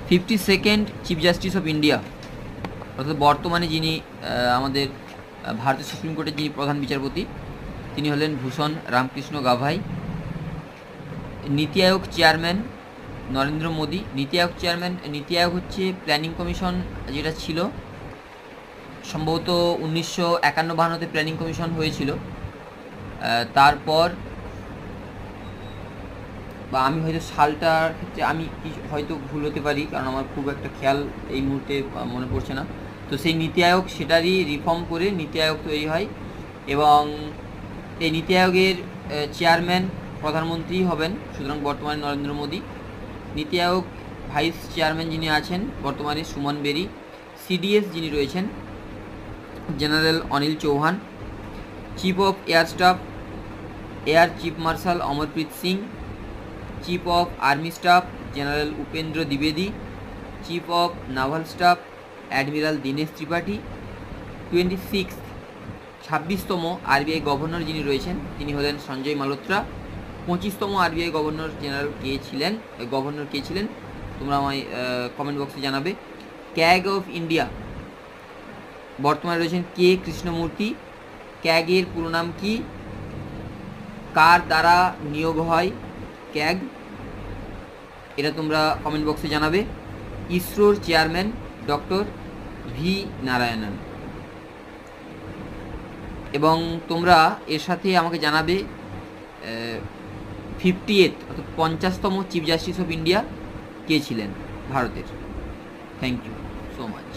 52nd chief justice of India, অর্থাৎ বর্তমানে যিনি আমাদের ভারতের সুপ্রিম কোর্টের যিনি প্রধান বিচারপতি, তিনি হলেন ভূষণ রামকৃষ্ণ গাভাই। নীতি আয়োগ চেয়ারম্যান নরেন্দ্র মোদী। নীতি আয়োগ চেয়ারম্যান, নীতি আয়োগ হচ্ছে প্ল্যানিং কমিশন যেটা ছিল, সম্ভবত 1951-52 প্ল্যানিং কমিশন হয়েছিল। তারপর বা আমি হয়তো সালটার ক্ষেত্রে আমি হয়তো ভুল হতে পারি, কারণ আমার খুব একটা খেয়াল এই মুহূর্তে মনে পড়ছে না। তো সেই নীতি আয়োগ সেটারই রিফর্ম করে নীতি আয়োগ তৈরি হয়, এবং এই নীতি আয়োগের চেয়ারম্যান প্রধানমন্ত্রী হবেন, সুতরাং বর্তমানে নরেন্দ্র মোদী। নীতি আয়োগ ভাইস চেয়ারম্যান যিনি আছেন বর্তমানে সুমন বেরি। সিডিএস যিনি রয়েছেন general Anil Chauhan. Chief of air staff air chief marshal Amarpreet Singh. Chief of army staff general Upendra দ্বিবেদী। Chief of naval staff admiral Dinesh Tripathi. 26তম আরবিআই গভর্নর যিনি রয়েছেন তিনি হলেন সঞ্জয় মালহোত্রা। 25তম আরবিআই গভর্নর জেনারেল গভর্নর কে ছিলেন তোমরা আমায় কমেন্ট বক্সে জানাবে। ক্যাগ অফ ইন্ডিয়া বর্তমানে রয়েছেন কে কৃষ্ণমূর্তি। ক্যাগের পুরো নাম কি? কার দ্বারা নিয়োগ হয় ক্যাগ? এটা তোমরা কমেন্ট বক্সে জানাবে। ইসরোর চেয়ারম্যান ডক্টর ভি নারায়ণন। এবং তোমরা এর সাথে আমাকে জানাবে 58 অর্থাৎ 50তম চিফ জাস্টিস অফ ইন্ডিয়া কে ছিলেন ভারতের। Thank you so much.